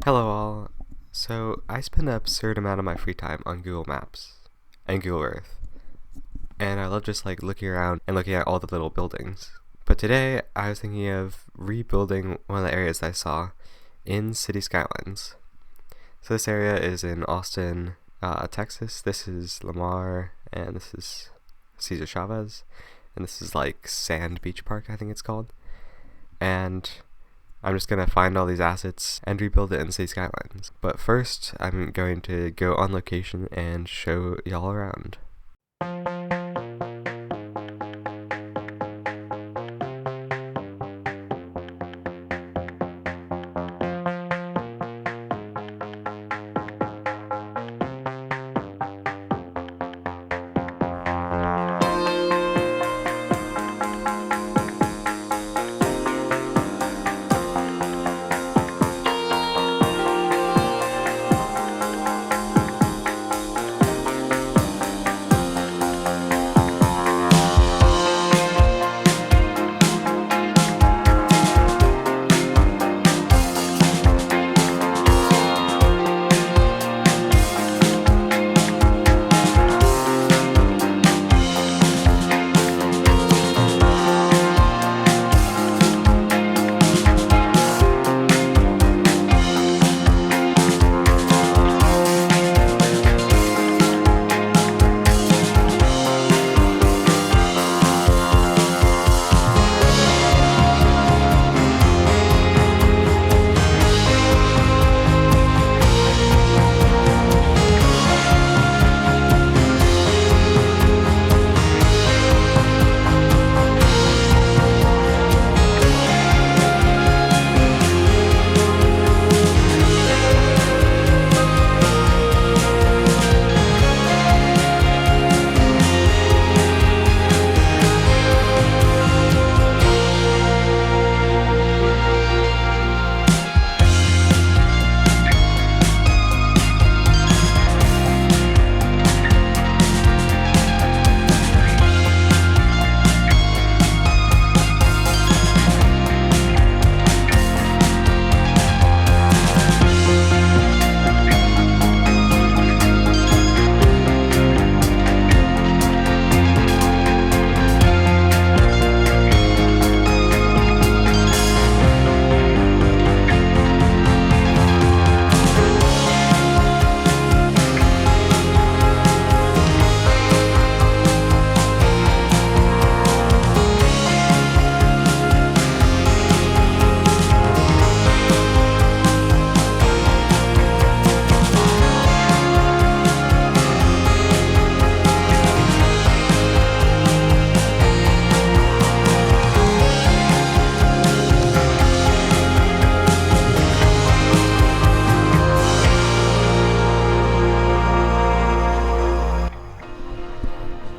Hello all. So I spend an absurd amount of my free time on Google Maps and Google Earth, and I love just looking around and looking at all the little buildings. But today I was thinking of rebuilding one of the areas I saw in City Skylines. So this area is in Austin, Texas. This is Lamar, and this is Cesar Chavez, and this is Sand Beach Park, I think it's called. And I'm just going to find all these assets and rebuild it in City Skylines. But first, I'm going to go on location and show y'all around.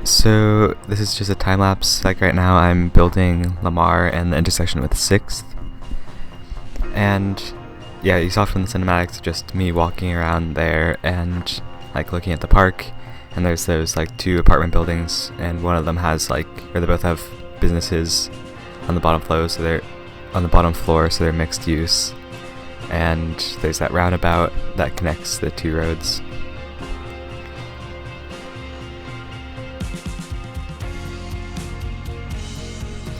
So this is just a time lapse. Right now I'm building Lamar and the intersection with 6th. And yeah, you saw from the cinematics just me walking around there and looking at the park. And there's those 2 apartment buildings, and one of them has where they both have businesses on the bottom floor, so they're mixed use. And there's that roundabout that connects the 2 roads.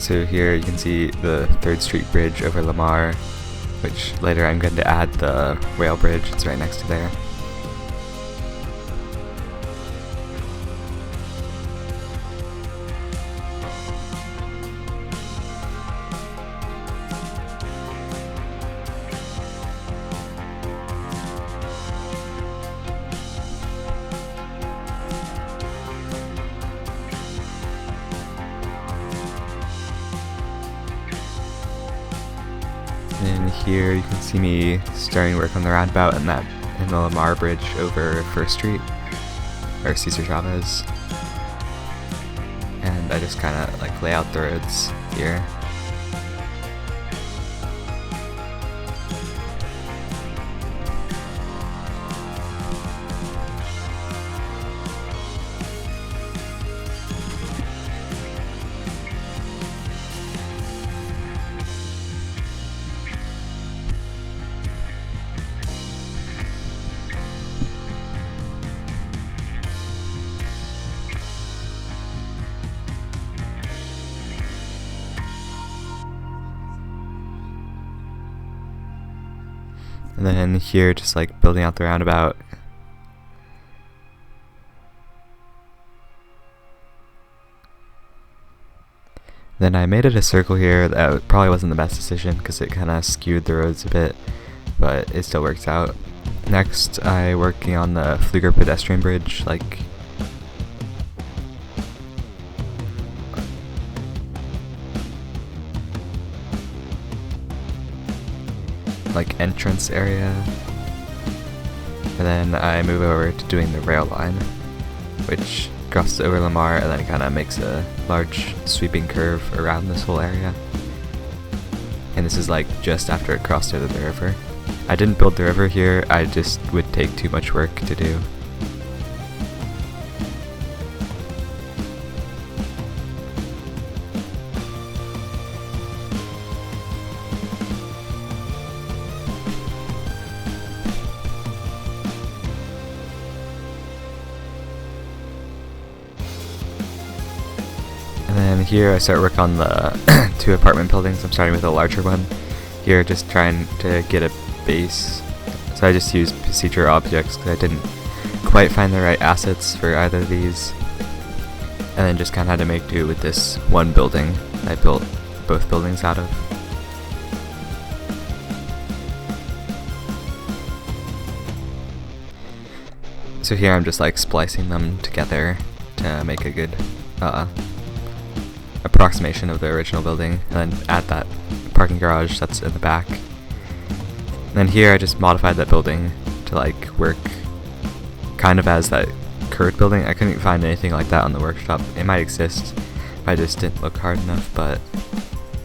So here you can see the 3rd Street Bridge over Lamar, which later I'm going to add the rail bridge. It's right next to there. And here you can see me starting work on the roundabout and the Lamar Bridge over 1st Street, or Cesar Chavez. And I just kind of lay out the roads here. And then here, just like building out the roundabout. Then I made it a circle here. That probably wasn't the best decision because it kind of skewed the roads a bit, but it still works out. Next, I working on the Flieger pedestrian bridge, like entrance area. And then I move over to doing the rail line, which crosses over Lamar and then kind of makes a large sweeping curve around this whole area. And this is like just after it crossed over the river. I didn't build the river here, I just would take too much work to do. And then here I start work on the 2 apartment buildings. I'm starting with a larger one. Here just trying to get a base. So I just used procedure objects because I didn't quite find the right assets for either of these. And then just kind of had to make do with this one building I built both buildings out of. So here I'm just like splicing them together to make a good approximation of the original building, and then add that parking garage that's in the back. And then here I just modified that building to like work kind of as that curved building. I couldn't find anything like that on the workshop. It might exist if I just didn't look hard enough, but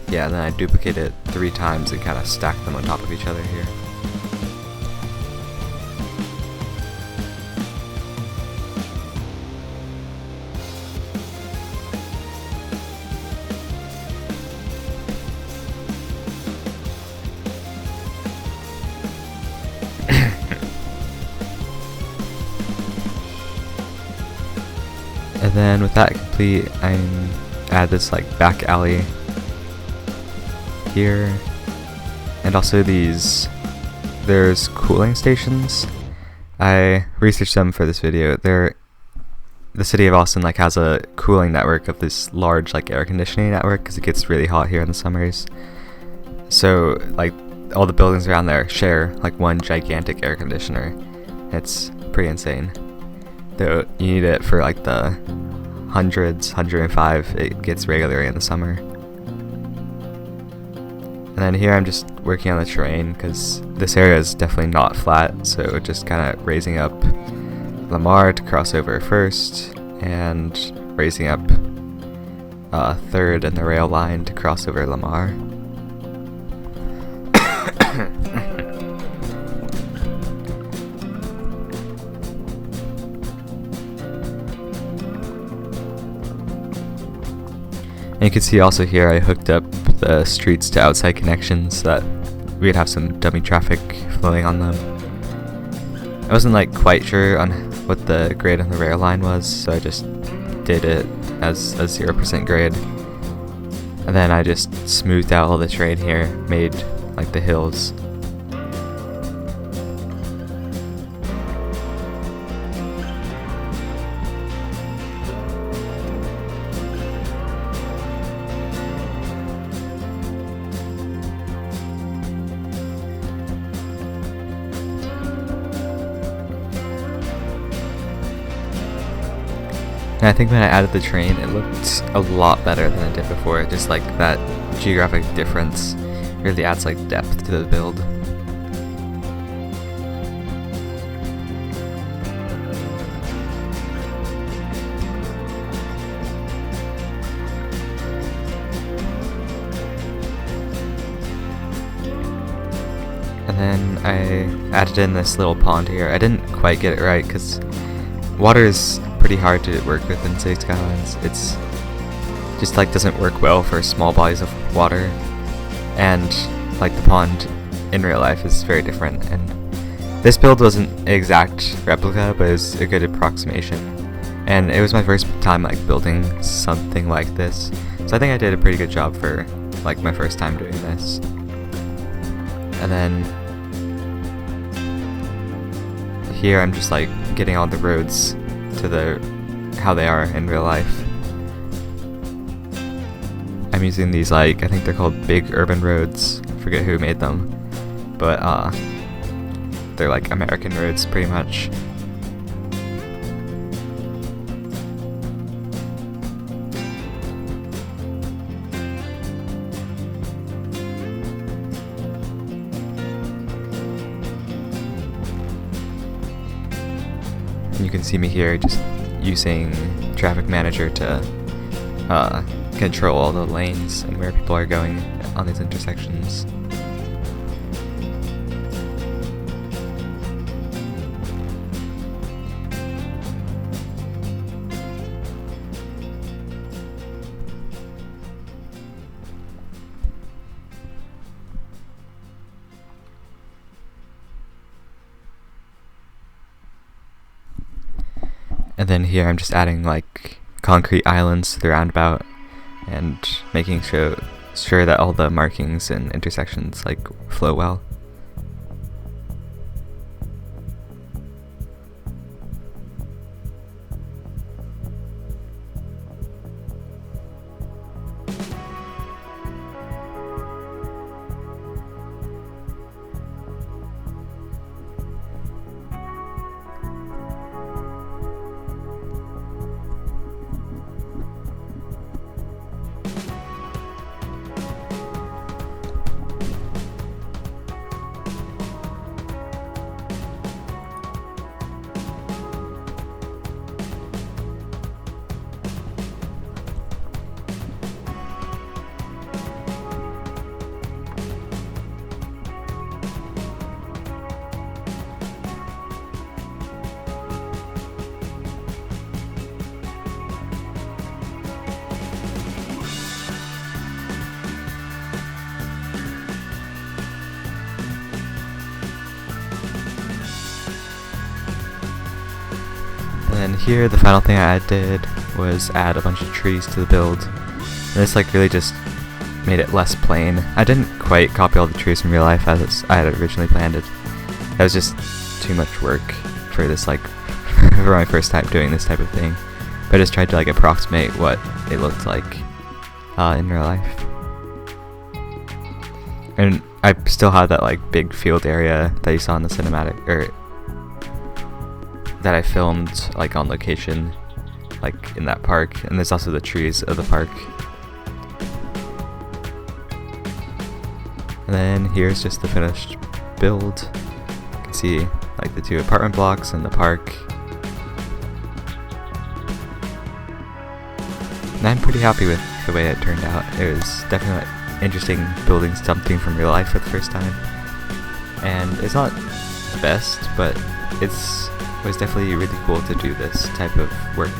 yeah, then I duplicate it 3 times and kind of stack them on top of each other here. And then with that complete, I add this like back alley here, and also there's cooling stations. I researched them for this video. The city of Austin like has a cooling network of this large like air conditioning network because it gets really hot here in the summers. So like all the buildings around there share like one gigantic air conditioner. It's pretty insane. Though you need it for like the hundreds, 105, it gets regularly in the summer. And then here I'm just working on the terrain because this area is definitely not flat, so just kind of raising up Lamar to cross over first, and raising up 3rd and the rail line to cross over Lamar. And you can see also here I hooked up the streets to outside connections so that we'd have some dummy traffic flowing on them. I wasn't like quite sure on what the grade on the rail line was, so I just did it as a 0% grade. And then I just smoothed out all the terrain here, made like the hills. And I think when I added the terrain, it looked a lot better than it did before. Just like that geographic difference really adds like depth to the build. And then I added in this little pond here. I didn't quite get it right because water is pretty hard to work with in City Skylines. It's just like doesn't work well for small bodies of water, and like the pond in real life is very different. And this build wasn't an exact replica, but it was a good approximation. And it was my first time like building something like this, so I think I did a pretty good job for like my first time doing this. And then here I'm just like getting all the roads to how they are in real life. I'm using these I think they're called big urban roads. I forget who made them, but they're like American roads pretty much. You can see me here just using Traffic Manager to control all the lanes and where people are going on these intersections. And then here I'm just adding like concrete islands to the roundabout and making sure that all the markings and intersections like flow well. And then here, the final thing I did was add a bunch of trees to the build. And this like really just made it less plain. I didn't quite copy all the trees from real life as I had originally planned it. That was just too much work for this like for my first time doing this type of thing. But I just tried to like approximate what it looked like in real life. And I still had that like big field area that you saw in the cinematic, or that I filmed like on location, like in that park, and there's also the trees of the park. And then here's just the finished build. You can see like the 2 apartment blocks and the park. And I'm pretty happy with the way it turned out. It was definitely interesting building something from real life for the first time. And it's not the best, but it was definitely really cool to do this type of work.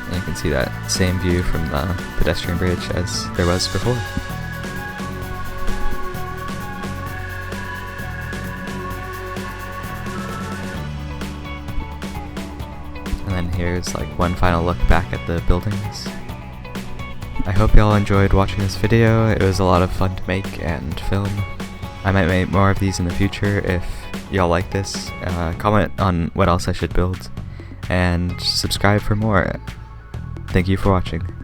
And you can see that same view from the pedestrian bridge as there was before. And then here's like one final look back at the buildings. I hope y'all enjoyed watching this video. It was a lot of fun to make and film. I might make more of these in the future if y'all like this. Comment on what else I should build, and subscribe for more. Thank you for watching.